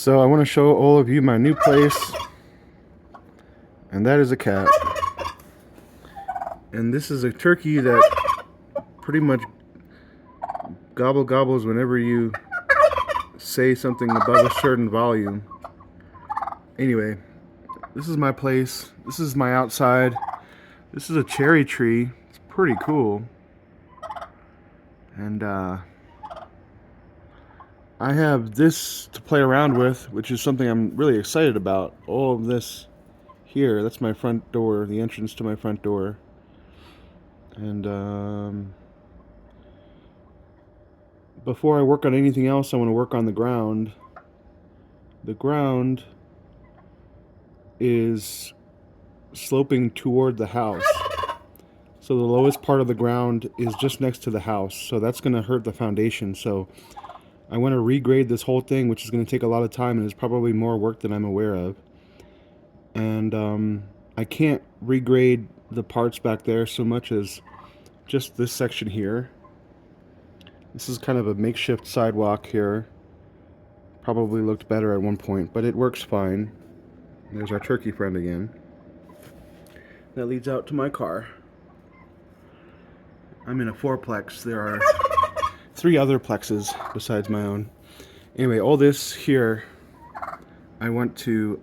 So I want to show all of you my new place, and that is a cat. And this is a turkey that pretty much gobbles whenever you say something above a certain volume. Anyway, this is my place. This is my outside. This is a cherry tree. It's pretty cool. And I have this to play around with, which is something I'm really excited about. All of this here, that's my front door, the entrance to my front door. And before I work on anything else, I want to work on the ground. The ground is sloping toward the house. So the lowest part of the ground is just next to the house. So that's going to hurt the foundation. So I want to regrade this whole thing, which is going to take a lot of time and is probably more work than I'm aware of. And I can't regrade the parts back there so much as just this section here. This is kind of a makeshift sidewalk here. Probably looked better at one point, but it works fine. There's our turkey friend again. That leads out to my car. I'm in a fourplex. There are 3 other plexes besides my own. Anyway, all this here, I want to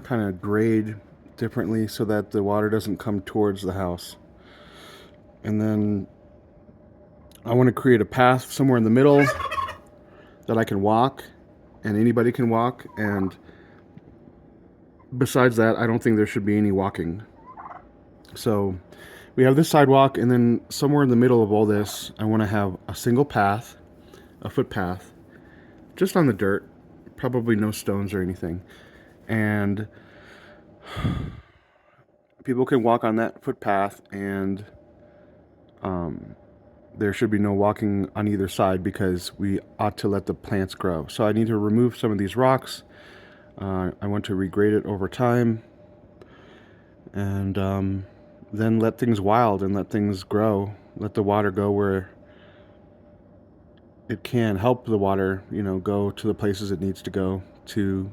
kind of grade differently so that the water doesn't come towards the house. And then I want to create a path somewhere in the middle that I can walk and anybody can walk. And besides that, I don't think there should be any walking. So we have this sidewalk, and then somewhere in the middle of all this, I want to have a single path, a footpath, just on the dirt, probably no stones or anything. And people can walk on that footpath, and there should be no walking on either side because we ought to let the plants grow. So I need to remove some of these rocks. I want to regrade it over time, and then let things wild and let things grow. Let the water go where it can. Help the water, go to the places it needs to go to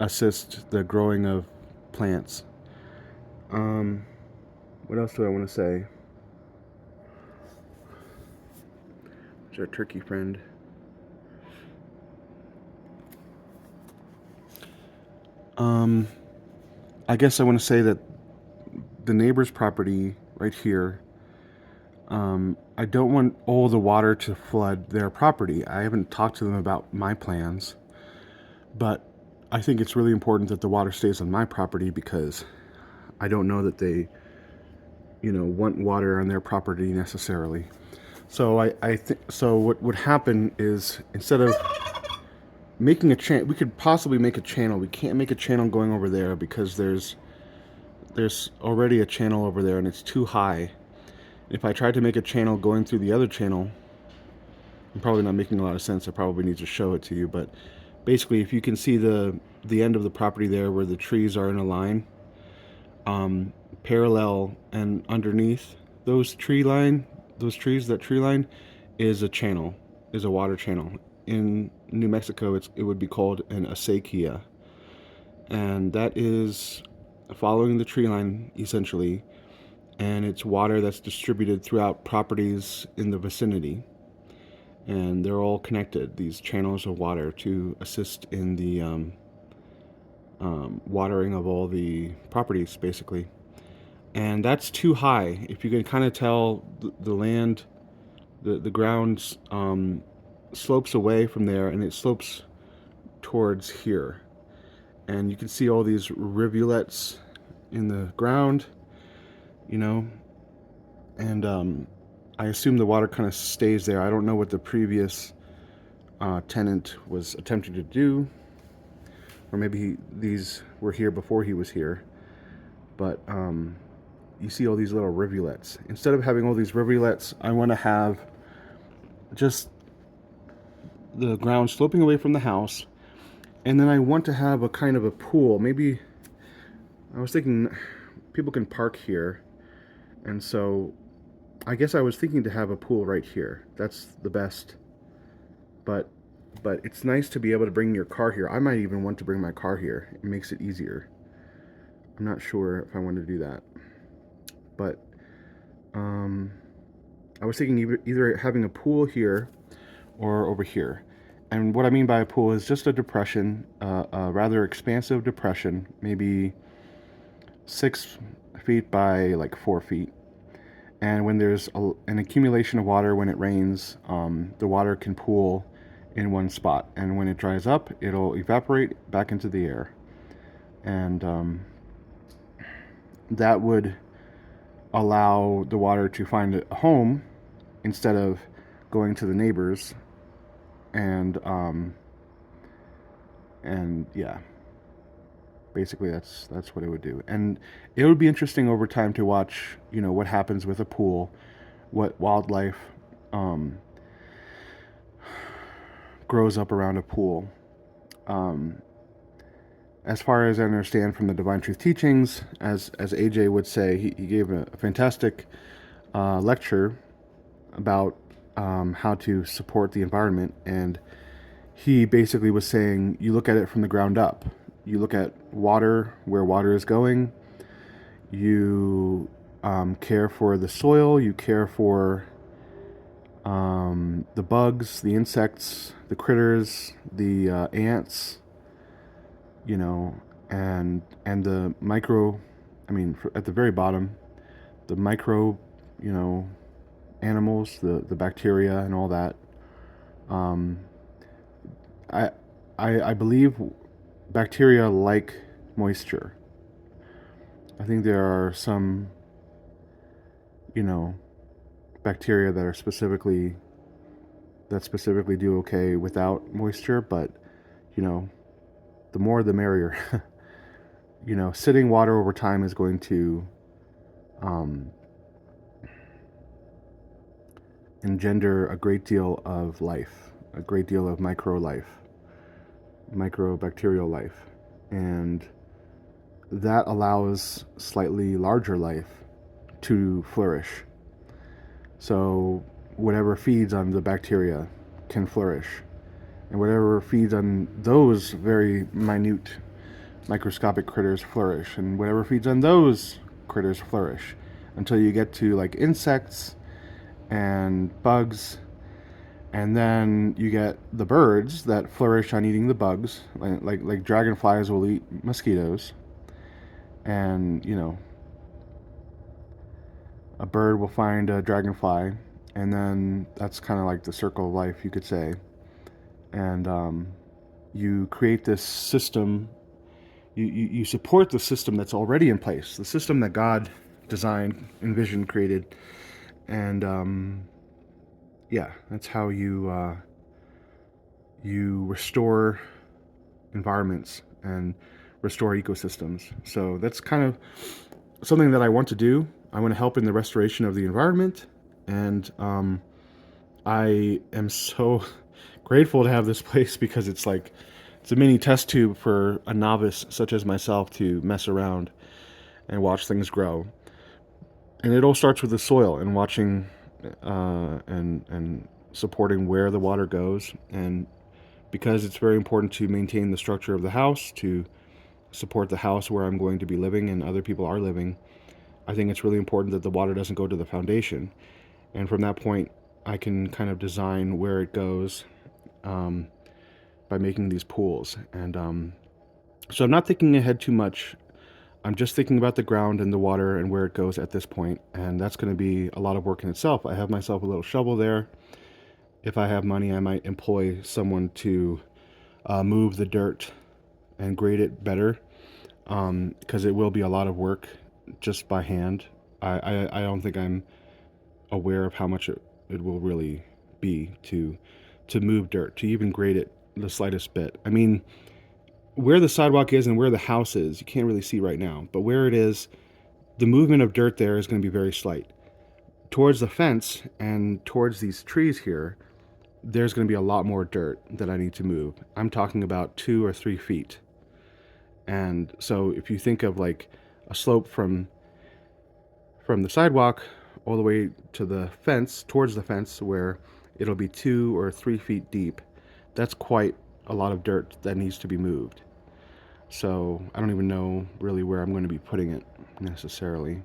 assist the growing of plants. What else do I want to say? There's our turkey friend. I guess I want to say that the neighbor's property right here, I don't want all the water to flood their property. I haven't talked to them about my plans, but I think it's really important that the water stays on my property because I don't know that they, want water on their property necessarily. So I think so. What would happen is instead of making a channel, we could possibly make a channel. We can't make a channel going over there because there's already a channel over there and it's too high. If I tried to make a channel going through the other channel, I'm probably not making a lot of sense. I probably need to show it to you, but basically, if you can see the end of the property there where the trees are in a line, parallel and underneath those tree line, that tree line is a channel, is a water channel. In New Mexico, it would be called an acequia, and that is following the tree line essentially, and it's water that's distributed throughout properties in the vicinity, and they're all connected, these channels of water, to assist in the watering of all the properties basically. And that's too high. If you can kind of tell, the land, the ground slopes away from there and it slopes towards here, and you can see all these rivulets in the ground, and I assume the water kind of stays there. I don't know what the previous tenant was attempting to do, or maybe these were here before he was here, but you see all these little rivulets. Instead of having all these rivulets, I want to have just the ground sloping away from the house, and then I want to have a kind of a pool. Maybe I was thinking people can park here, and so I guess I was thinking to have a pool right here. That's the best but it's nice to be able to bring your car here. I might even want to bring my car here. It makes it easier. I'm not sure if I want to do that, but um, I was thinking either having a pool here or over here. And what I mean by a pool is just a depression, a rather expansive depression, maybe 6 feet by like 4 feet. And when there's an accumulation of water when it rains, the water can pool in one spot. And when it dries up, it'll evaporate back into the air. And that would allow the water to find a home instead of going to the neighbors. And yeah, basically that's what it would do. And it would be interesting over time to watch, what happens with a pool, what wildlife um, grows up around a pool. Um, as far as I understand from the Divine Truth teachings, as AJ would say, he gave a fantastic lecture about how to support the environment, and he basically was saying you look at it from the ground up. You look at water, where water is going. You care for the soil. You care for the bugs, the insects, the critters, the ants, and the micro. I mean, at the very bottom, the micro, you know, animals, the bacteria, and all that. Um, I, I believe bacteria like moisture. I think there are some, you know, bacteria that specifically do okay without moisture, but you know, the more the merrier. Sitting water over time is going to um, engender a great deal of life, a great deal of microbacterial life, and that allows slightly larger life to flourish. So whatever feeds on the bacteria can flourish, and whatever feeds on those very minute microscopic critters flourish, and whatever feeds on those critters flourish, until you get to like insects and bugs, and then you get the birds that flourish on eating the bugs, like dragonflies will eat mosquitoes, and a bird will find a dragonfly, and then that's kind of like the circle of life, you could say. And you create this system. You support the system that's already in place, the system that God designed, envisioned, created, and yeah, that's how you restore environments and restore ecosystems. So that's kind of something that I want to do. I want to help in the restoration of the environment, and I am so grateful to have this place, because it's a mini test tube for a novice such as myself to mess around and watch things grow. And it all starts with the soil and watching and supporting where the water goes. And because it's very important to maintain the structure of the house, to support the house where I'm going to be living and other people are living, I think it's really important that the water doesn't go to the foundation. And from that point, I can kind of design where it goes um, by making these pools. And so I'm not thinking ahead too much. I'm just thinking about the ground and the water and where it goes at this point, and that's going to be a lot of work in itself. I have myself a little shovel there. If I have money, I might employ someone to move the dirt and grade it better, because it will be a lot of work just by hand. I don't think I'm aware of how much it will really be to move dirt, to even grade it the slightest bit. I mean, where the sidewalk is and where the house is, you can't really see right now, but where it is, the movement of dirt there is going to be very slight. Towards the fence and towards these trees here, there's going to be a lot more dirt that I need to move. I'm talking about 2 or 3 feet. And so if you think of like a slope from the sidewalk all the way to the fence, towards the fence, where it'll be 2 or 3 feet deep, that's quite a lot of dirt that needs to be moved. So I don't even know really where I'm going to be putting it necessarily.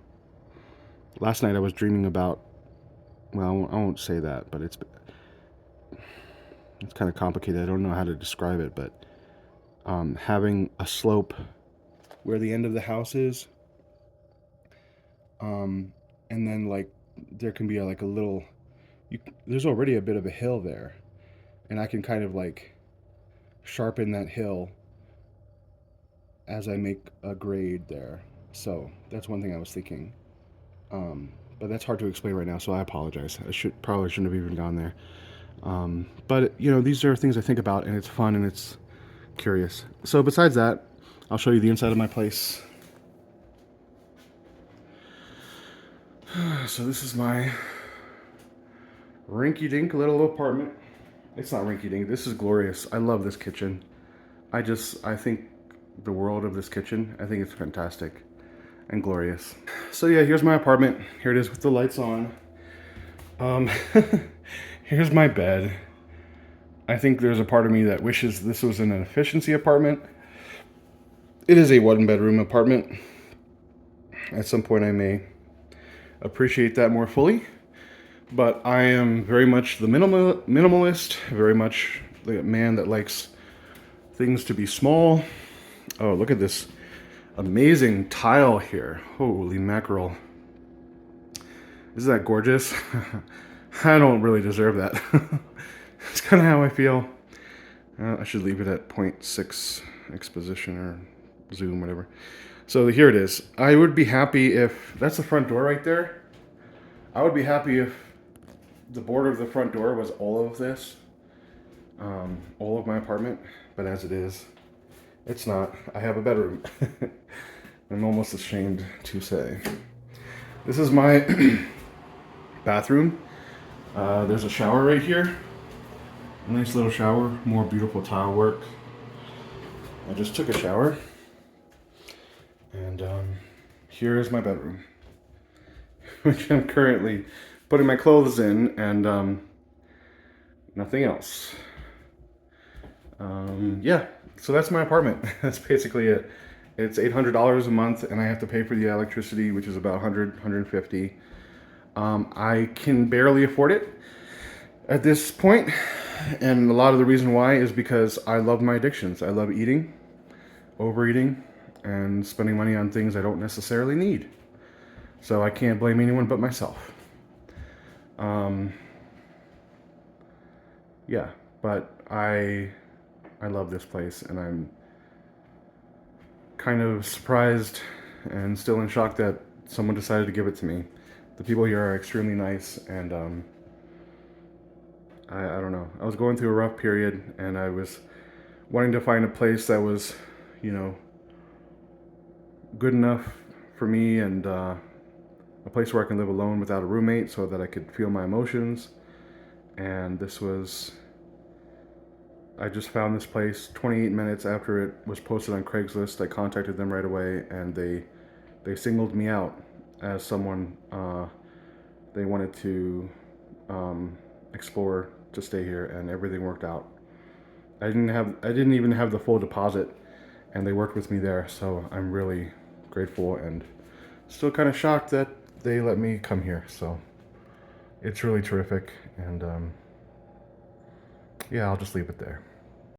Last night I was dreaming about, well, I won't say that, but it's kind of complicated. I don't know how to describe it, but having a slope where the end of the house is, and then like there can be like a little, there's already a bit of a hill there, and I can kind of like sharpen that hill as I make a grade there. So that's one thing I was thinking. But that's hard to explain right now, so I apologize. I probably shouldn't have even gone there. But you know, these are things I think about, and it's fun and it's curious. So besides that, I'll show you the inside of my place. So this is my rinky-dink little apartment. It's not rinky-dink. This is glorious. I love this kitchen. I think the world of this kitchen. I think it's fantastic and glorious. So yeah, here's my apartment. Here it is with the lights on. Here's my bed. I think there's a part of me that wishes this was an efficiency apartment. It is a one-bedroom apartment. At some point I may appreciate that more fully. But I am very much the minimalist, very much the man that likes things to be small. Oh, look at this amazing tile here. Holy mackerel. Isn't that gorgeous? I don't really deserve that. It's kind of how I feel. I should leave it at 0.6 exposition or zoom, whatever. So here it is. I would be happy if, that's the front door right there. I would be happy if the border of the front door was all of this, all of my apartment, but as it is, it's not. I have a bedroom. I'm almost ashamed to say. This is my bathroom. There's a shower right here. A nice little shower, more beautiful tile work. I just took a shower. And here is my bedroom, which I'm currently putting my clothes in and nothing else. Yeah, so that's my apartment. That's basically it. It's $800 a month, and I have to pay for the electricity, which is about 150. I can barely afford it at this point, and a lot of the reason why is because I love my addictions. I love eating, overeating, and spending money on things I don't necessarily need. So I can't blame anyone but myself. Yeah, but I love this place, and I'm kind of surprised and still in shock that someone decided to give it to me. The people here are extremely nice, and I don't know. I was going through a rough period, and I was wanting to find a place that was, you know, good enough for me, and a place where I can live alone without a roommate so that I could feel my emotions. And this was, I just found this place 28 minutes after it was posted on Craigslist. I contacted them right away, and they singled me out as someone they wanted to explore to stay here, and everything worked out. I didn't even have the full deposit, and they worked with me there, so I'm really grateful and still kind of shocked that they let me come here. So it's really terrific, and yeah, I'll just leave it there.